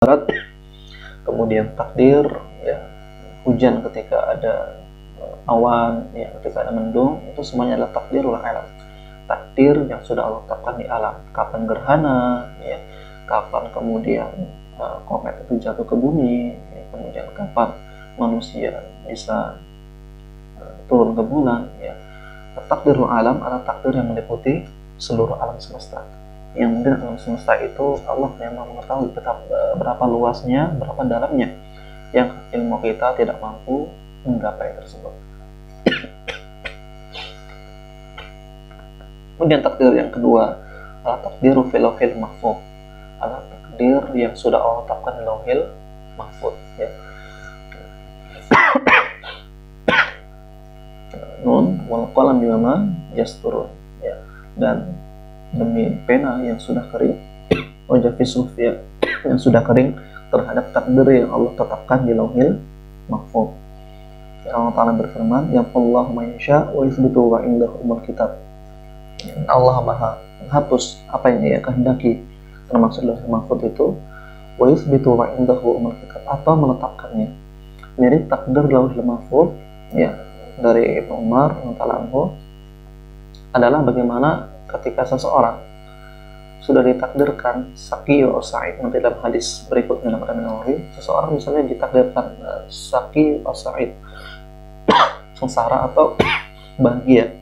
barat, kemudian takdir ya hujan ketika ada awan, ya ketika ada mendung, itu semuanya adalah takdirul alam. Takdir yang sudah Allah tetapkan di alam. Kapan gerhana, ya, kapan kemudian komet itu jatuh ke bumi, ya, kemudian kapan manusia bisa turun ke bulan, ya. Takdirul alam adalah takdir yang meliputi seluruh alam semesta. Yang mungkin alam semesta itu Allah memang mengetahui berapa luasnya, berapa dalamnya, yang ilmu kita tidak mampu menggapai tersebut. Kemudian takdir yang kedua adalah takdiru fil lauhil mahfuz, adalah takdir yang sudah Allah tetapkan di lauhil mahfuz, ya. Nun wal qalam bima yasturun, ya, dan demi pena yang sudah kering, wajafi ya, yang sudah kering terhadap takdir yang Allah tetapkan di lauhil mahfuz. Ya, Allah Ta'ala berfirman, ya Allah mayyasha wa yuthbitu wa indahu umul kitab. Allah Maha menghapus apa yang Ia kehendaki, termasuk lauhil mahfuz itu, wa yuthbitu wa indahu umul kitab, atau menetapkannya. Jadi takdir lauhil mahfuz, ya, dari Ibnu Umar radhiyallahu adalah bagaimana ketika seseorang sudah ditakdirkan saqi wa sa'id. Nanti dalam hadis berikutnya dalam Nawawi, seseorang misalnya ditakdirkan saqi wa sa'id, sengsara atau bahagia,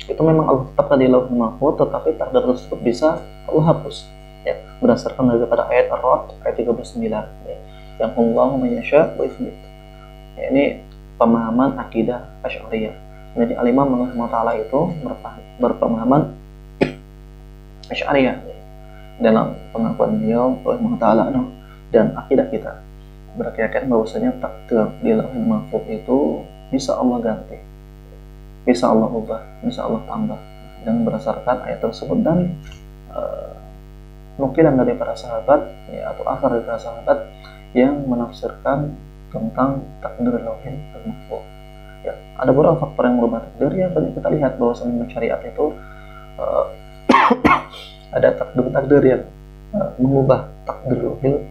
itu memang Allah tetapkan di lauhul mahfuz, tetapi takdir tersebut bisa Allah hapus, ya, berdasarkan daripada ayat Ar-Ra'd ayat 39, ya, yang Allah mayyasha wa yuthbit. Ya, ini pemahaman akidah Asy'ariyah. Jadi Al-Imam Ta'ala itu berpemahaman Asy'ariyah dalam pengakuan beliau Allah Ta'ala dan akidah kita berkeyakinan bahwasanya takdir di lauhul mahfuz itu bisa Allah ganti, bisa Allah ubah, bisa Allah tambah, dan berdasarkan ayat tersebut dan nukilan dari para sahabat, ya, atau asar dari para sahabat yang menafsirkan tentang takdir lauhil mahfuz. Ya, ada beberapa faktor yang merubah takdir, ya, banyak kita lihat bahwasanya syariat itu ada takdir yang mengubah takdir lauhil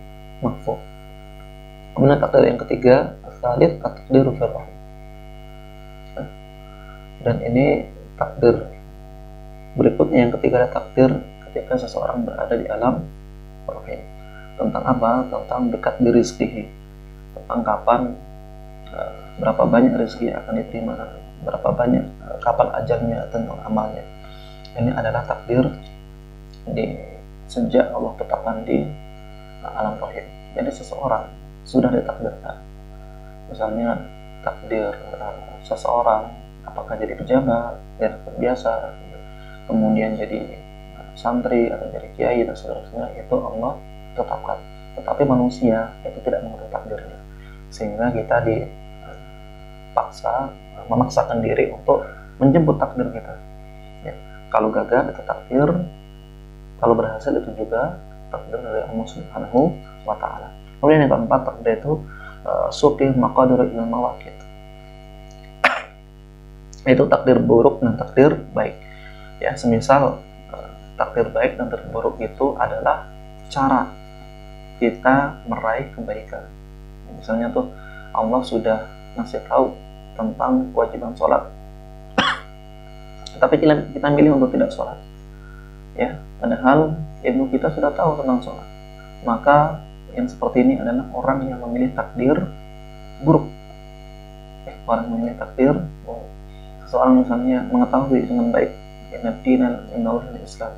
mahfuz. Kemudian takdir yang ketiga, tsalits at-takdiru fil rahim. Dan ini takdir berikutnya yang ketiga adalah takdir ketika seseorang berada di alam rahim. Tentang apa? Tentang dekat di rizkihi, tentang kapan berapa banyak rezeki yang akan diterima, berapa banyak kapan ajalnya, tentang amalnya. Ini adalah takdir di sejak Allah tetapkan di alam rahim. Jadi seseorang sudah ditakdirkan, misalnya takdir seseorang apakah jadi pejabat, jadi biasa, kemudian jadi santri atau jadi kiai dan seterusnya, itu Allah tetapkan. Tetapi manusia itu tidak mengetahui takdirnya, sehingga kita memaksakan diri untuk menjemput takdir kita. Ya, kalau gagal itu takdir, kalau berhasil itu juga takdir dari Allah Subhanahu wa Ta'ala. Kemudian yang keempat, takdir itu suqi maqadir ilal mawaqit. Itu takdir buruk dan takdir baik. Ya, semisal takdir baik dan takdir buruk itu adalah cara kita meraih kebaikan. Misalnya tuh Allah sudah ngasih tahu tentang kewajiban sholat, tapi kita milih untuk tidak sholat, ya, padahal ilmu kita sudah tahu tentang sholat. Maka yang seperti ini adalah orang yang memilih takdir buruk. Orang yang memilih takdir buruk. Seseorang misalnya mengetahui dengan baik Islam,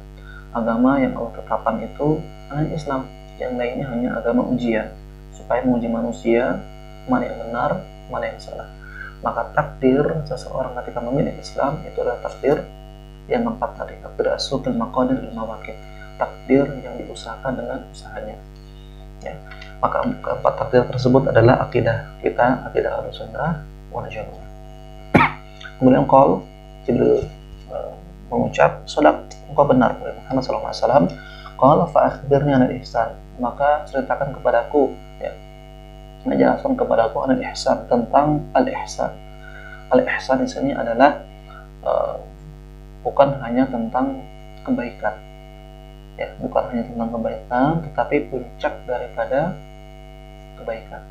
agama yang Allah tetapkan itu hanya Islam, yang lainnya hanya agama ujian, supaya menguji manusia mana yang benar, mana yang salah. Maka takdir seseorang ketika memilih Islam itu adalah takdir yang keempat tadi, takdir as-suqil maqadir lil mawaqit, takdir yang diusahakan dengan usahanya. Ya. Maka keempat takdir tersebut adalah akidah kita, akidah Ahlussunnah wal Jamaah. Kemudian qol Jibril mengucap, "Shadaq, engkau benar Muhammad sallallahu alaihi wasallam. Qala fa akhbirni 'anil ihsan." Maka ceritakan kepadaku, ya, menjelaskan kepadaku anil ihsan, tentang al-ihsan. Al-ihsan di sini adalah bukan hanya tentang kebaikan, Ya, bukan hanya tentang kebaikan, tetapi puncak daripada kebaikan.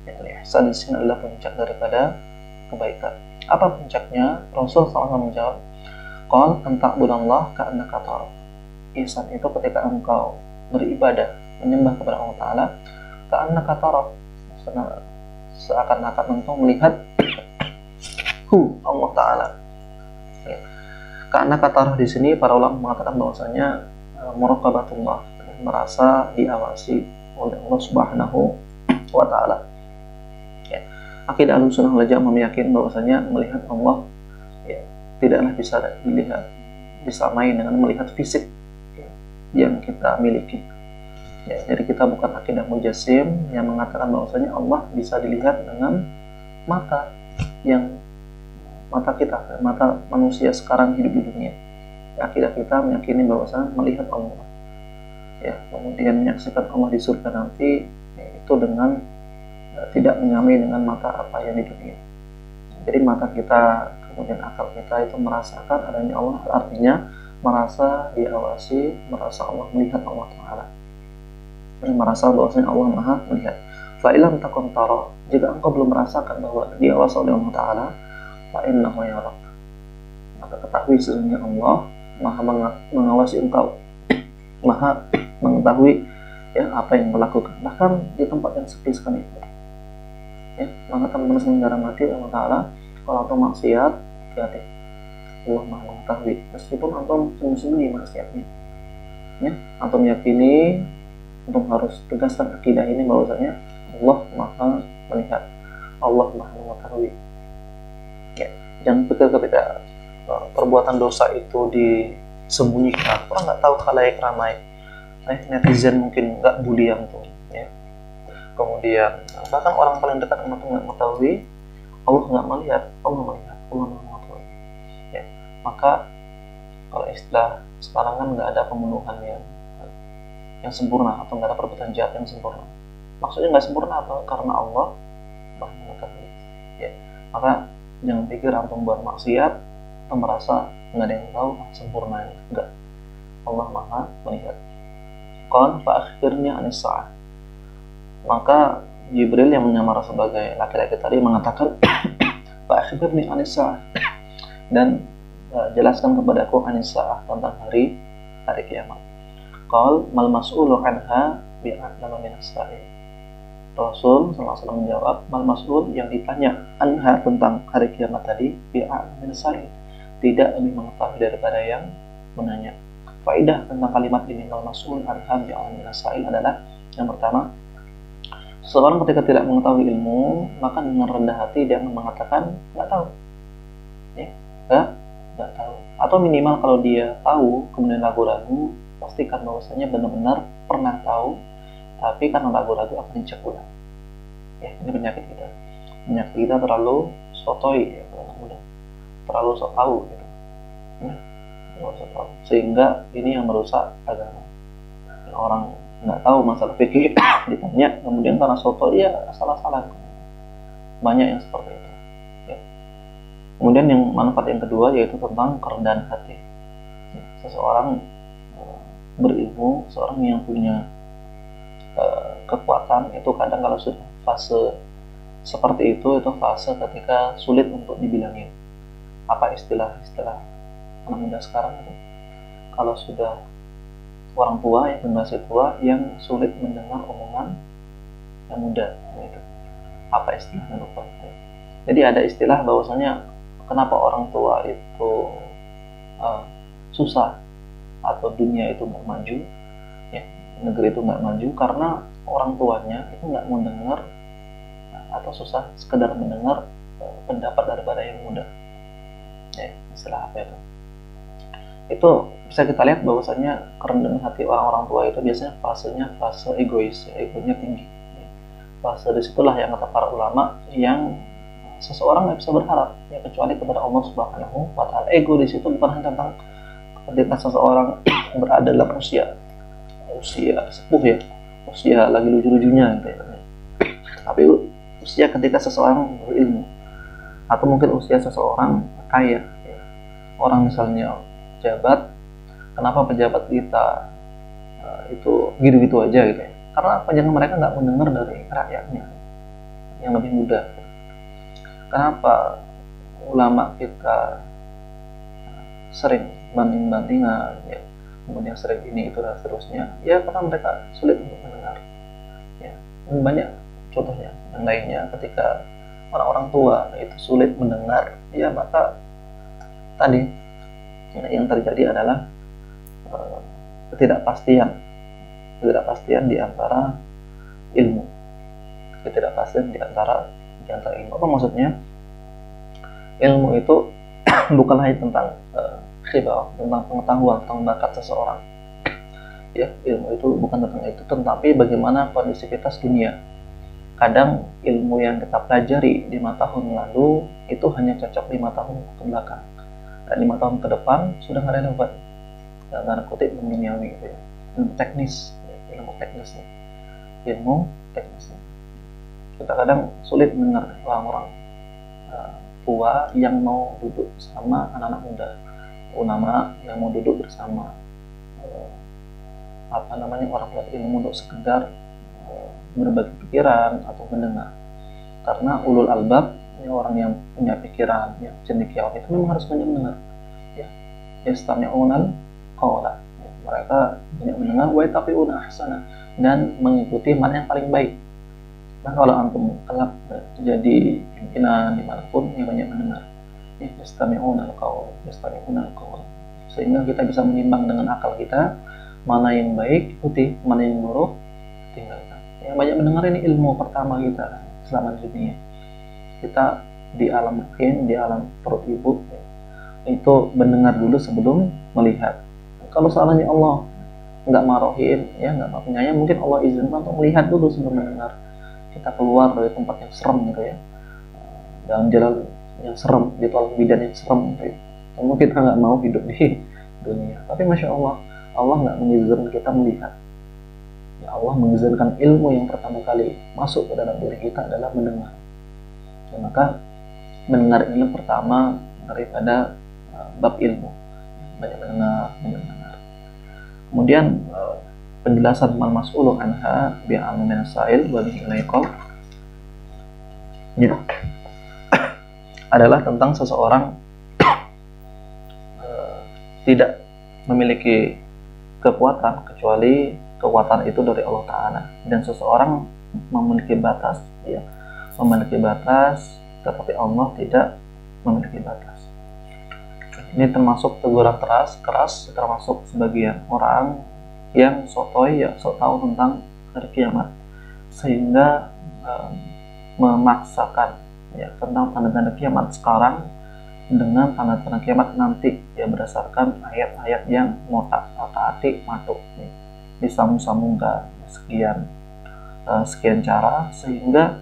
Ya, ihsan di sini adalah puncak daripada kebaikan. Apa puncaknya? Rasul SAW menjawab, qal antak budallah ka'annaka tarah. Ihsan itu ketika engkau beribadah, menyembah kepada Allah Ta'ala, ka'annaka tarah, seakan-akan engkau melihat Allah Ta'ala. Ya. Ka'annaka tarah di sini para ulama mengatakan bahwasanya muraqabatullah, merasa diawasi oleh Allah Subhanahu wa Ta'ala. Ya. Akidah Ahlussunnah wal Jamaah meyakini bahwasanya melihat Allah ya, tidaklah bisa dilihat disamai dengan melihat fisik ya, yang kita miliki. Ya, jadi kita bukan akidah mujassim yang mengatakan bahwasanya Allah bisa dilihat dengan mata yang mata kita, mata manusia sekarang hidup di dunia. Ya, akidah kita meyakini bahwasanya melihat Allah, ya, kemudian menyaksikan Allah di surga nanti, ya, itu dengan tidak menyamai dengan mata apa yang di dunia. Jadi mata kita, kemudian akal kita itu merasakan adanya Allah, artinya merasa diawasi, merasa Allah melihat Allah Ta'ala, merasa bahwasanya Allah Maha melihat. Fa'ilam takun tara, jika engkau belum merasakan bahwa diawasi oleh Allah Ta'ala, fa'innahu yarak, maka ketahui sesungguhnya Allah Maha mengawasi engkau, Maha mengetahui ya apa yang melakukan, bahkan di tempat yang sepi sekalipun. Ya, maka teman-teman sementara mati Allah Ta'ala, kalau antum maksiat, hati-hati, Allah Maha mengetahui meskipun antum sembunyi maksiatnya. Ya, antum yakini, antum harus tegaskan akidah ini bahwasanya Allah Maha melihat, Allah Maha mengetahui. Ya, jangan pikir ketika perbuatan dosa itu disembunyikan, orang nggak tahu, khalayak ramai, netizen mungkin nggak bully antum, ya. Kemudian bahkan orang paling dekat sama antum nggak mengetahui, Allah nggak melihat, Allah melihat, Allah mengetahui. Ya, maka kalau istilah sekarang kan nggak ada pembunuhan yang sempurna, atau nggak ada perbuatan jahat yang sempurna. Maksudnya nggak sempurna apa? Karena Allah Maha mengetahui. Ya, maka jangan pikir antum buat maksiat, antum merasa nggak ada yang tahu sempurnanya. Enggak, Allah Maha melihat. Qala fa akhbirni anis sa'ah. Maka Jibril yang menyamar sebagai laki-laki tadi mengatakan, fa akhbirni anis sa'ah, dan jelaskan kepadaku anis sa'ah, tentang hari kiamat. Qal mal mas'ulu anha bi'a'lama minas sa'il. Rasul SAW menjawab, mal mas'ul, yang ditanya anha, tentang hari kiamat tadi, bi'a'lama minas sa'il, tidak lebih mengetahui daripada yang menanya. Faedah tentang kalimat ini, mal mas'ul anha bi'a'lama minas sa'il, adalah yang pertama, seseorang ketika tidak mengetahui ilmu, maka dengan rendah hati dia mengatakan nggak tahu, ya, nggak tahu. Atau minimal kalau dia tahu kemudian ragu-ragu, pastikan bahwasanya benar-benar pernah tahu, tapi karena ragu-ragu akan dicek ulang. Ya, ini penyakit kita. Penyakit kita terlalu sotoy, ya, terlalu sok tahu, gitu. Ya, terlalu sok tahu. Sehingga ini yang merusak agama. Orang nggak tahu masalah fikih ditanya, kemudian karena soto dia salah-salah. Banyak yang seperti itu. Ya. Kemudian yang manfaat yang kedua yaitu tentang kerendahan hati. Ya. Seseorang berilmu, seorang yang punya kekuatan, itu kadang kalau sudah fase seperti itu fase ketika sulit untuk dibilangin. Apa istilah anak muda sekarang itu? Kalau sudah orang tua, yang generasi tua, yang sulit mendengar omongan yang muda, gitu. Apa istilahnya lupa. Jadi ada istilah bahwasanya kenapa orang tua itu susah, atau dunia itu nggak maju, ya, negeri itu nggak maju, karena orang tuanya itu nggak mau dengar, atau susah sekedar mendengar pendapat daripada yang muda. Ya, istilah apa itu? Itu bisa kita lihat bahwasanya kerendahan hati orang-orang tua itu biasanya fasenya fase egois, ya, egonya tinggi. Fase disitulah yang kata para ulama, yang seseorang nggak bisa berharap ya kecuali kepada Allah Subhanahu wa Ta'ala. Ego di situ bukan hanya tentang ketika seseorang berada dalam usia sepuh, ya, usia lagi lucu-lucunya, gitu ya. Tapi usia ketika seseorang berilmu, atau mungkin usia seseorang kaya, ya. Orang misalnya jabat, kenapa pejabat kita itu gitu-gitu aja gitu ya. Karena apa? Jangan mereka nggak mendengar dari rakyatnya yang lebih muda. Kenapa ulama kita sering banding-bandingan ya, kemudian sering ini itu dan seterusnya? Ya karena mereka sulit untuk mendengar ya. Banyak contohnya yang lainnya, ketika orang-orang tua itu sulit mendengar ya, maka tadi yang terjadi adalah ketidakpastian di antara ilmu, ketidakpastian di antara ilmu. Apa maksudnya? Ilmu itu bukan hanya tentang khibrah, tentang pengetahuan, tentang bakat seseorang ya. Ilmu itu bukan tentang itu, tetapi bagaimana kondisivitas dunia. Kadang ilmu yang kita pelajari 5 tahun lalu itu hanya cocok 5 tahun ke belakang, dan 5 tahun ke depan sudah nggak relevan, dalam tanda kutip duniawi gitu ya. Ilmu teknis kita kadang sulit mendengar orang-orang tua yang mau duduk sama anak-anak muda, ulama yang mau duduk bersama orang penuntut ilmu untuk sekedar berbagi pikiran atau mendengar. Karena ulul albab, orang yang punya pikiran yang cendekiawan itu memang harus banyak mendengar ya. Yastami'unal qawla, mereka banyak mendengar, wa yattabi'una ahsana, dan mengikuti mana yang paling baik. Nah, kalau antum kelak jadi pimpinan dimanapun, yang banyak mendengar ya, yastami'unal qawl, sehingga kita bisa menimbang dengan akal kita mana yang baik ikuti, mana yang buruk tinggalkan. Yang banyak mendengar ini ilmu pertama kita selama di dunia. Kita di alam rahim, di alam perut ibu ya, itu mendengar dulu sebelum melihat. Kalau seandainya Allah nggak marohin ya, nggak penyayang, mungkin Allah izinkan untuk melihat dulu sebelum mendengar. Kita keluar dari tempat yang serem gitu ya, dalam jalan yang serem, di tolak bidan yang serem gitu ya. Mungkin kita nggak mau hidup di dunia, tapi masya Allah, Allah nggak mengizinkan kita melihat ya. Allah mengizinkan ilmu yang pertama kali masuk ke dalam diri kita adalah mendengar ya. Maka mendengar ini pertama daripada bab ilmu, banyak mendengar. Kemudian penjelasan mal-mas'ulu anha bi'almu min as-sa'il wa bihi ilayqal ya, adalah tentang seseorang tidak memiliki kekuatan kecuali kekuatan itu dari Allah Ta'ala, dan seseorang memiliki batas ya, tetapi Allah tidak memiliki batas. Ini termasuk teguran keras, termasuk sebagian orang yang sotoy ya, sok tahu tentang hari kiamat, sehingga memaksakan ya tentang tanda-tanda kiamat sekarang dengan tanda-tanda kiamat nanti ya, berdasarkan ayat-ayat yang otak-atik matuk ya, disambung-sambungkan sekian cara, sehingga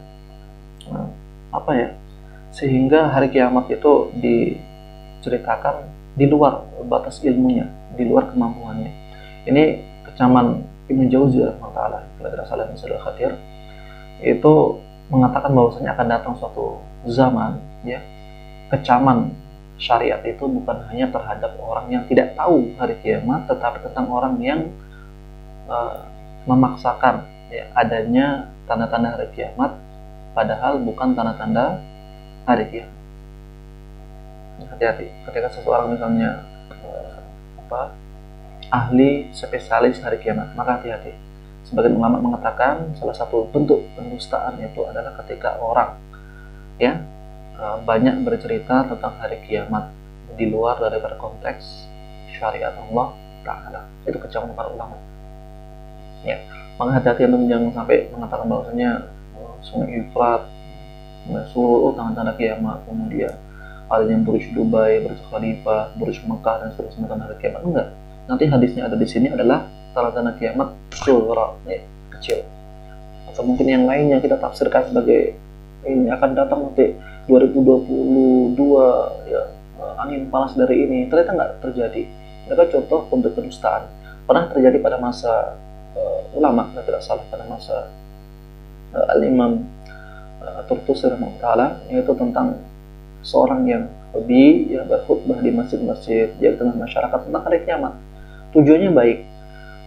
sehingga hari kiamat itu diceritakan di luar batas ilmunya, di luar kemampuannya. Ini kecaman Ibnu Jauzi rahimahullah, kalau tidak salah yang sudah khatir, itu mengatakan bahwasanya akan datang suatu zaman ya, kecaman syariat itu bukan hanya terhadap orang yang tidak tahu hari kiamat, tetapi tentang orang yang memaksakan ya, adanya tanda-tanda hari kiamat padahal bukan tanda-tanda hari kiamat. Hati-hati ketika seseorang misalnya ahli spesialis hari kiamat, maka hati-hati. Sebagian ulama mengatakan salah satu bentuk pendustaan itu adalah ketika orang ya banyak bercerita tentang hari kiamat di luar daripada konteks syariat Allah Ta'ala. Itu kecaman para ulama ya. Maka hati-hati untuk jangan sampai mengatakan bahwasanya sungai Efrat seluruh tanda-tanda kiamat, kemudian adanya Burj Dubai, Burj Khalifa, Burj Mekah dan seterusnya tanda kiamat. Enggak. Nanti hadisnya ada di sini adalah tanda-tanda kiamat sughra ya, kecil. Atau mungkin yang lainnya kita tafsirkan sebagai ini akan datang nanti 2022 ya, angin panas dari ini. Ternyata nggak terjadi. Mereka contoh bentuk kedustaan. Pernah terjadi pada masa ulama, tidak salah pada masa Al-Imam Turtusi rahimahullah, yaitu tentang seorang yang hobi ya berkhutbah di masjid-masjid di tengah masyarakat tentang hari kiamat. tujuannya baik,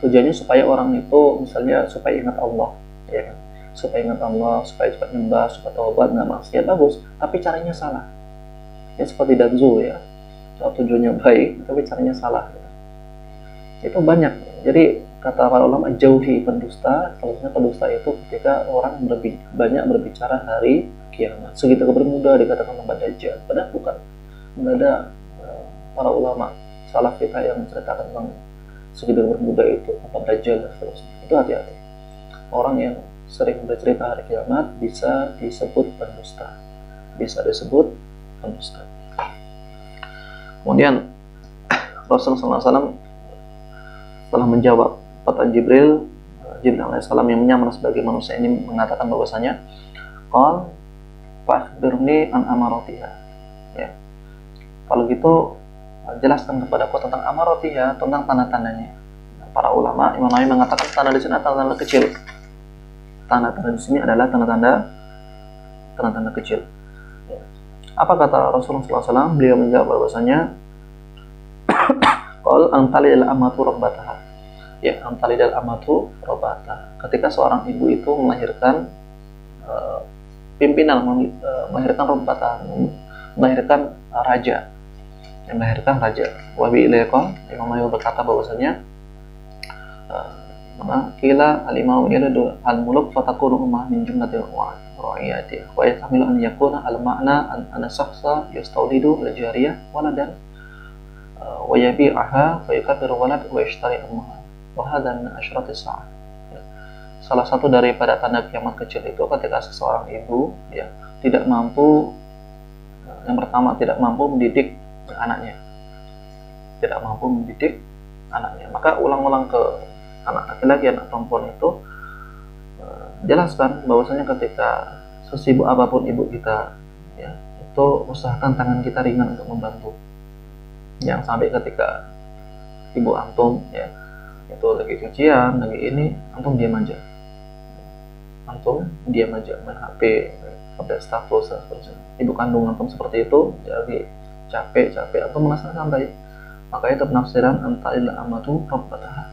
tujuannya supaya orang itu misalnya supaya ingat Allah, ya kan, supaya ingat Allah, supaya cepat nyembah, supaya taubat, nggak maksiat, bagus, tapi caranya salah. Ya seperti danzu ya, tujuannya baik tapi caranya salah, itu banyak. Jadi kata para ulama, jauhi pendusta. Selanjutnya pendusta itu ketika orang banyak berbicara hari kiamat. Segitu bermudah dikatakan tempat dajjal, padahal bukan. Ada para ulama salaf kita yang menceritakan tentang segitu bermudah itu tempat dajjal dan seterusnya. Itu hati-hati. Orang yang sering bercerita hari kiamat bisa disebut pendusta, bisa disebut pendusta. Kemudian Rasulullah SAW setelah menjawab pertanyaan Jibril alaihissalam yang menyamar sebagai manusia ini mengatakan bahwasanya qal fa'akhbirni an amaratiha, ya, kalau gitu jelaskan kepadaku tentang amaratiha, tentang tanda-tandanya. Para ulama Imam Nawawi mengatakan tanda di sini adalah tanda-tanda kecil. Tanda-tanda di sini adalah tanda-tanda kecil. Ya. Apa kata Rasulullah SAW? Beliau menjawab bahwasanya qal antalidal amatu rabbataha, ya, antalidal amatu rabbataha, ketika seorang ibu itu melahirkan pimpinan, melahirkan rabbataha, melahirkan raja, yang melahirkan raja. Wa bi ilaiqa, Imam Nawawi berkata bahwasanya kila al-imam yalidu al-muluk fatakunu ummah min jumlatil ra'iyati wa yahmilu an yakuna al-ma'na an shakhsa yastawlidu al-jariyah waladan wa yabi'aha fa yakbiru walad wa yashtari ummaha wa hadha min asyratis sa'ah. Salah satu daripada tanda kiamat kecil itu ketika seseorang ibu, ya, tidak mampu, yang pertama tidak mampu mendidik anaknya, maka ulang-ulang ke anak laki-laki, anak perempuan itu jelaskan bahwasanya ketika sesibuk apapun ibu kita, ya, itu usahakan tangan kita ringan untuk membantu. Jangan sampai ketika ibu antum, ya, itu lagi cucian, lagi ini, antum diam aja, main HP, update status dan seterusnya. Ibu kandung antum seperti itu, jadi capek antum merasa santai. Maka itu penafsiran antalil amatu rabbataha,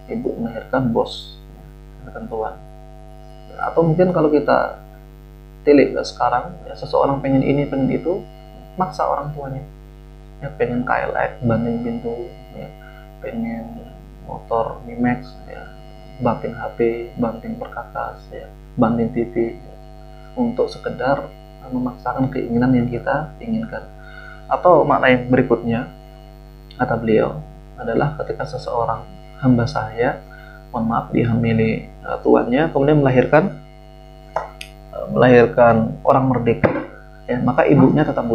ibu melahirkan bos, melahirkan tuan. Atau mungkin kalau kita tilik sekarang, ya, seseorang pengen ini pengen itu, maksa orang tuanya, ya, pengen KLX banting pintu, ya, pengen motor Nimax, ya, banting HP, banting perkakas, ya, banting TV, ya, untuk sekedar memaksakan keinginan yang kita inginkan. Atau makna yang berikutnya kata beliau adalah ketika seseorang hamba sahaya, mohon maaf, dihamili tuannya, kemudian melahirkan orang merdeka, ya, maka ibunya tetap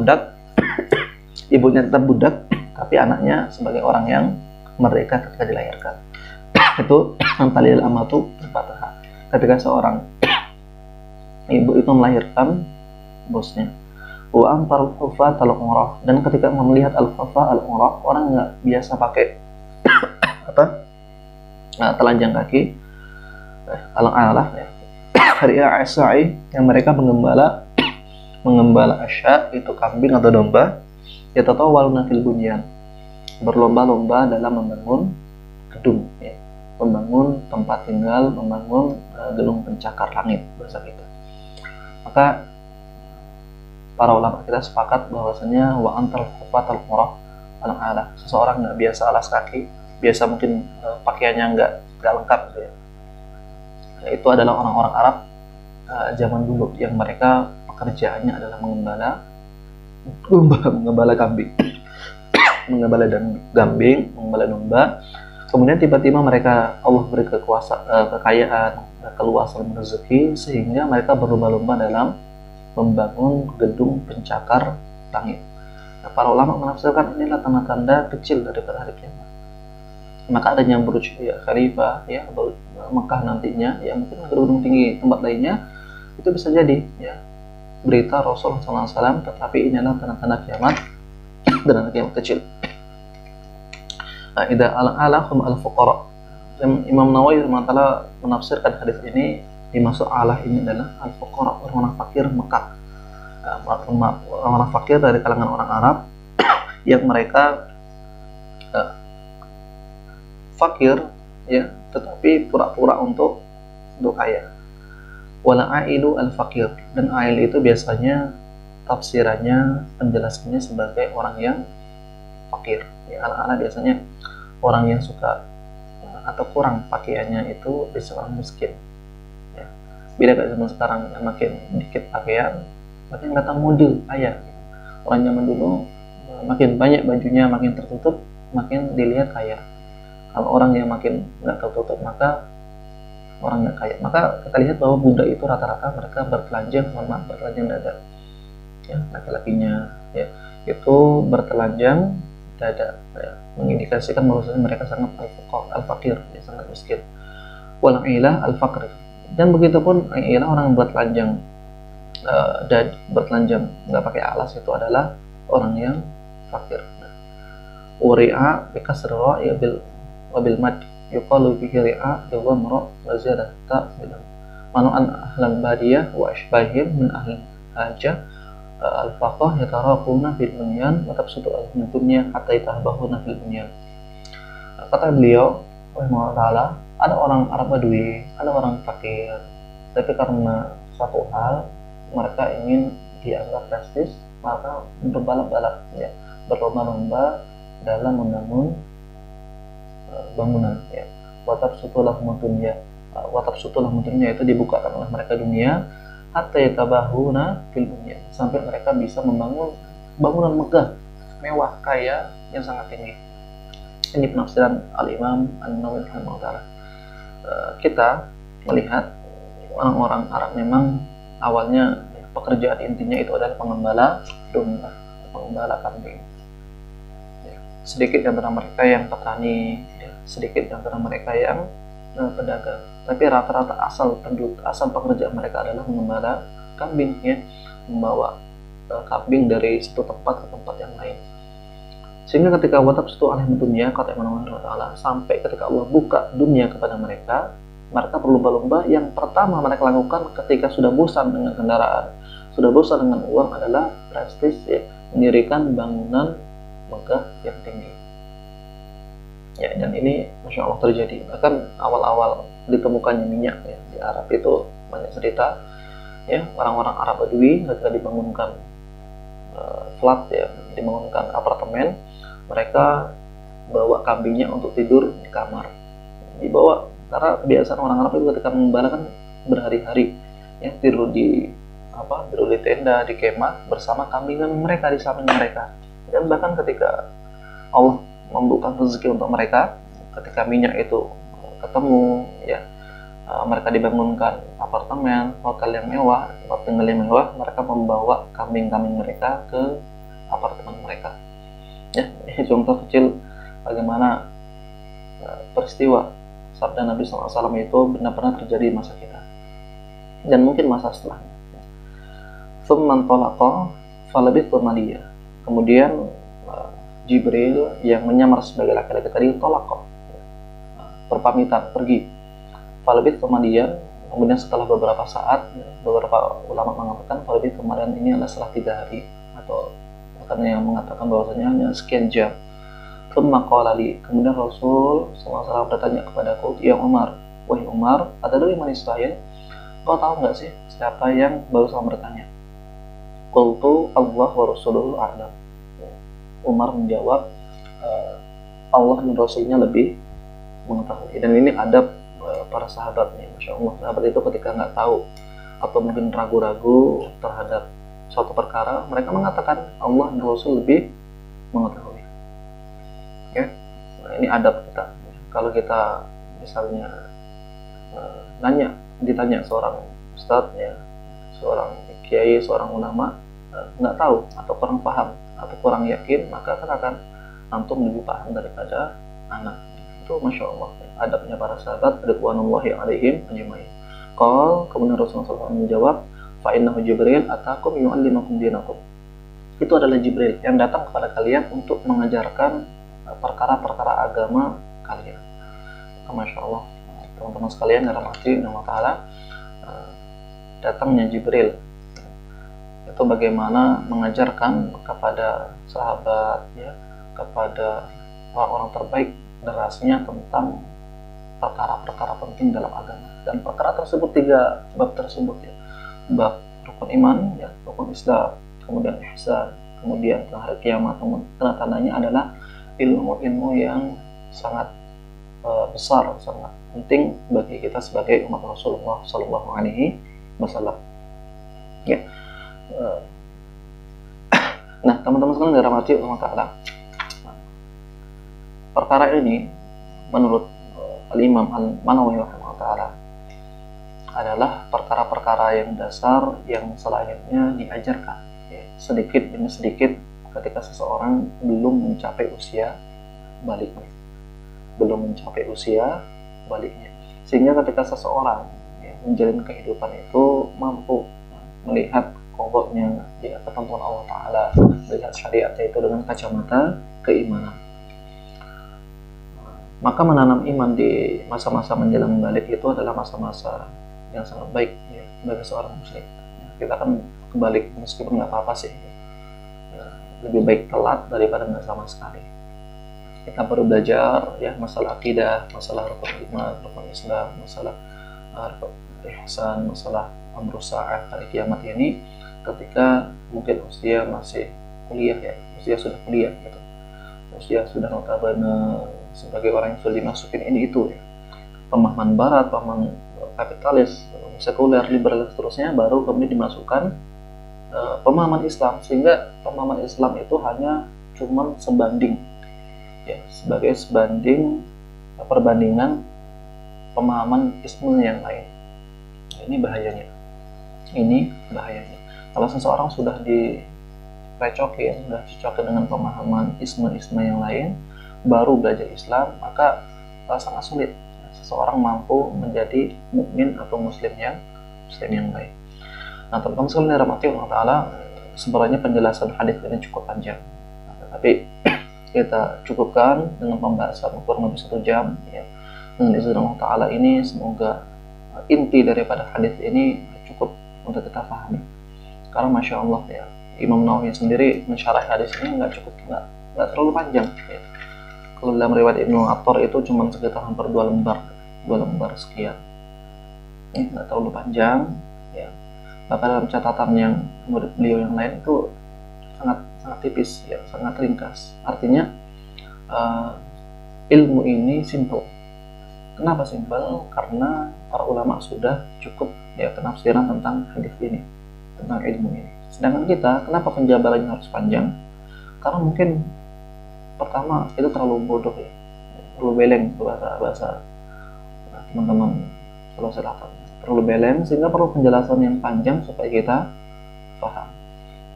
budak, tapi anaknya sebagai orang yang merdeka ketika dilahirkan. Itu antalil amatu rabbataha, ketika seorang ibu itu melahirkan bosnya. Wa antal hufat al-umrah, dan ketika melihat al-hufa al-umrah, orang nggak biasa pakai telanjang kaki, alang-alang, ya, hari Asai, yang mereka mengembala asya, itu kambing atau domba, yatatawaluna fil bunyan, berlomba-lomba dalam membangun gedung, ya, membangun tempat tinggal, membangun gedung pencakar langit bahasa kita. Maka para ulama kita sepakat bahwasanya wa antal hufatal umrah alang-alang, seseorang nggak biasa alas kaki, biasa mungkin pakaiannya nggak lengkap, gitu ya. Itu adalah orang-orang Arab zaman dulu yang mereka pekerjaannya adalah mengembala kambing, mengembala domba. Kemudian tiba-tiba mereka, Allah beri kekayaan, keluasan rezeki, sehingga mereka berlomba-lomba dalam membangun gedung pencakar langit. Nah, para ulama menafsirkan inilah tanda-tanda kecil daripada hari kiamat. Maka adanya Burj Khalifah, ya, Mekah nantinya, ya, mungkin gedung tinggi tempat lainnya, itu bisa jadi, ya, berita Rasulullah SAW, tetapi inilah tanda-tanda kiamat, tanda kiamat kecil. Nah, idza alahum al-fuqara, Imam Nawawi menafsirkan hadis ini, dimaksud Allah ini adalah al-fuqara, orang-orang fakir Mekah, orang-orang fakir dari kalangan orang Arab yang mereka fakir ya, tetapi pura-pura untuk kaya. Wala ailu al fakir, dan ail itu biasanya tafsirannya, penjelasannya sebagai orang yang fakir ya. Anak-anak biasanya orang yang suka atau kurang pakaiannya itu bisa orang miskin ya. Beda kayak zaman sekarang yang makin dikit pakaian makin datang mode kaya. Orang zaman dulu makin banyak bajunya, makin tertutup, makin dilihat kaya. Kalau orang yang makin nggak tertutup maka orang nggak kaya. Maka kita lihat bahwa Buddha itu rata-rata mereka bertelanjang, bertelanjang dada ya, laki-lakinya ya, itu bertelanjang dada ya, mengindikasikan bahwasanya mereka sangat al-fakir ya, sangat miskin. Wal ilah al-fakir, dan begitu pun ilah orang yang bertelanjang dan bertelanjang nggak pakai alas itu adalah orang yang fakir. Uri'a bikasr ra'i bil mad yuqalu bihi ri'a wa mar'a wa ziyadah ta bilam manu'an ahlal badiyah wa ashbahim min ahli haja al-faqah yataraquna fil bunyan wa tabsutu al-dunya hatta yatahbahuna fil bunyan. Kata beliau rahimahullah, ada orang Arab Badui, ada orang fakir, tapi karena satu hal mereka ingin dianggap prestis, maka berbalap-balap ya, berlomba-lomba dalam membangun bangunan ya. Watab sutulah dunia, itu dibukakan oleh mereka dunia, hatta yatabahuna fil dunya, sampai mereka bisa membangun bangunan megah, mewah, kaya yang sangat tinggi. Ini penafsiran Al-Imam An-Nawawi rahimahullah. Kita melihat orang-orang Arab memang awalnya pekerjaan intinya itu adalah pengembala domba, pengembala kambing. Sedikit di antara mereka yang petani, sedikit di antara mereka yang pedagang. Tapi rata-rata asal pekerjaan mereka adalah mengembala kambing, ya, membawa kambing dari satu tempat ke tempat yang lain. Sehingga ketika watab situ alaihim dunia, kata Imam Nawawi, sampai ketika Allah buka dunia kepada mereka, mereka berlomba-lomba. Yang pertama mereka lakukan ketika sudah bosan dengan kendaraan, sudah bosan dengan uang, adalah prestis, ya, mendirikan bangunan megah yang tinggi. Ya, dan ini Masya Allah terjadi. Bahkan awal-awal ditemukannya minyak, ya, di Arab itu banyak cerita, ya, orang-orang Arab Badui ketika dibangunkan flat, ya, dibangunkan apartemen, mereka bawa kambingnya untuk tidur di kamar. Dibawa karena kebiasaan orang Arab itu ketika mengembala kan berhari-hari, ya, tidur di tenda, di kemah bersama kambing mereka di samping mereka. Dan bahkan ketika Allah membuka rezeki untuk mereka, ketika minyak itu ketemu, ya, mereka dibangunkan apartemen, hotel yang mewah, tempat tinggal yang mewah, mereka membawa kambing-kambing mereka ke apartemen mereka. Ya, ini contoh kecil bagaimana peristiwa sabda Nabi SAW itu benar-benar terjadi di masa kita dan mungkin masa setelahnya. Tsumman talaqa falabithu maliya. Kemudian Jibril yang menyamar sebagai laki-laki tadi talaqa, berpamitan pergi. Falabithu maliya. Kemudian setelah beberapa saat, beberapa ulama mengatakan falabithu maliyan ini adalah setelah 3 hari, atau karena yang mengatakan bahwasanya hanya sekian jam. Tsumma qala li, kemudian Rasul SAW bertanya kepadaku, ya Umar, wahai Umar, atadri man Israil, kau tahu nggak sih siapa yang baru saja bertanya? Qultu Allah wa Rasuluhu a'lam. Umar menjawab, Allah dan Rasulnya lebih mengetahui. Dan ini adab para sahabat nih, Masya Allah. Sahabat itu ketika nggak tahu atau mungkin ragu-ragu terhadap suatu perkara, mereka mengatakan Allah dan Rasul lebih mengetahui. Ya, nah, ini adab kita. Kalau kita misalnya ditanya seorang ustadz, ya, seorang kiai, seorang ulama, nggak tahu atau kurang paham atau kurang yakin, maka katakan antum lebih paham daripada anak. Itu Masya Allah, ya, adabnya para sahabat ridwanullahi alaihim ajmain. Kemudian Rasulullah SAW menjawab, fa'innahu Jibril atakum yu'allimakum dinakum. Itu adalah Jibril yang datang kepada kalian untuk mengajarkan perkara-perkara agama kalian. Masya Allah, teman-teman sekalian dalam hati Allah Ta'ala, datangnya Jibril itu bagaimana mengajarkan kepada sahabat, ya, kepada orang-orang terbaik derasnya tentang perkara-perkara penting dalam agama. Dan perkara tersebut, 3 bab tersebut ya, bab rukun iman ya, rukun Islam, kemudian ihsan, kemudian hari kiamat, tanda-tandanya adalah ilmu-ilmu yang sangat besar, sangat penting bagi kita sebagai umat Rasulullah Shallallahu Alaihi Wasallam. Ya. Nah, teman-teman sekalian dirahmati Allah Taala, perkara ini menurut Al-Imam Al-Manawi rahimahullah taala adalah perkara-perkara yang dasar yang selayaknya diajarkan ya, sedikit demi sedikit ketika seseorang belum mencapai usia baliknya, sehingga ketika seseorang ya, menjalin kehidupan itu mampu melihat kodoknya ya, ketentuan Allah Taala, melihat syariatnya itu dengan kacamata keimanan. Maka menanam iman di masa-masa menjelang balik itu adalah masa-masa yang sangat baik ya, bagi seorang muslim. Kita akan kebalik meskipun nggak apa-apa sih. Ya, lebih baik telat daripada nggak sama sekali. Kita baru belajar ya masalah akidah, masalah rukun iman, rukun Islam, masalah ihsan, masalah amrus sa'ah, hari kiamat ini ketika mungkin usia masih kuliah ya, usia sudah kuliah gitu. Usia sudah notabene sebagai orang yang sudah dimasukin ini itu ya, pemahaman barat, pemahaman kapitalis, sekuler, liberal, seterusnya, baru kemudian dimasukkan pemahaman Islam, sehingga pemahaman Islam itu hanya cuman sebanding ya, sebagai sebanding perbandingan pemahaman Islam yang lain. Ini bahayanya, kalau seseorang sudah direcokin, sudah dicocokin dengan pemahaman Islam yang lain, baru belajar Islam, maka sangat sulit seseorang mampu menjadi mukmin atau muslim yang baik. Nah, teman-teman sekalian dirahmati Allah Taala, sebenarnya penjelasan hadis ini cukup panjang, tapi kita cukupkan dengan pembahasan kurang lebih 1 jam ya. Dengan izin Allah Taala ini, semoga inti daripada hadis ini cukup untuk kita pahami. Karena masya Allah ya, Imam Nawawi sendiri mensyarah hadis ini nggak terlalu panjang ya. Kalau dalam riwayat Ibnu Attar itu cuma sekitar hampir 2 lembar sekian. Ini nggak terlalu panjang ya. Bahkan dalam catatan yang murid beliau yang lain itu sangat tipis ya, sangat ringkas. Artinya ilmu ini simple. Kenapa simple? Karena para ulama sudah cukup ya penafsiran tentang hadis ini, tentang ilmu ini. Sedangkan kita, kenapa penjabarannya harus panjang? Karena mungkin pertama itu terlalu bodoh ya, terlalu beleng bahasa teman-teman Sulawesi Selatan, terlalu beleng sehingga perlu penjelasan yang panjang supaya kita paham.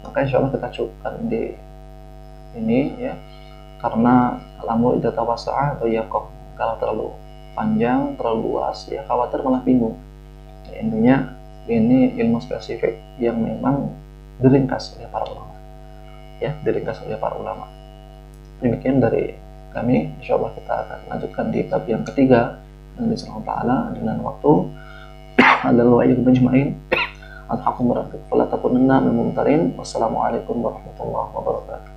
Maka insya Allah kita cukupkan di ini ya, karena alamu idza tawassa'a atau yaqoh, kalau terlalu panjang, terlalu luas ya khawatir malah bingung ya. Intinya ini ilmu spesifik yang memang diringkas oleh para ulama. Demikian dari kami, insya Allah kita akan lanjutkan di bab yang ketiga dengan Allah Ta'ala dengan waktu. Adalah wa'alaikum ajma'in. Alhamdulillah, fala takunanna minal mumtarin. Wassalamualaikum warahmatullahi wabarakatuh.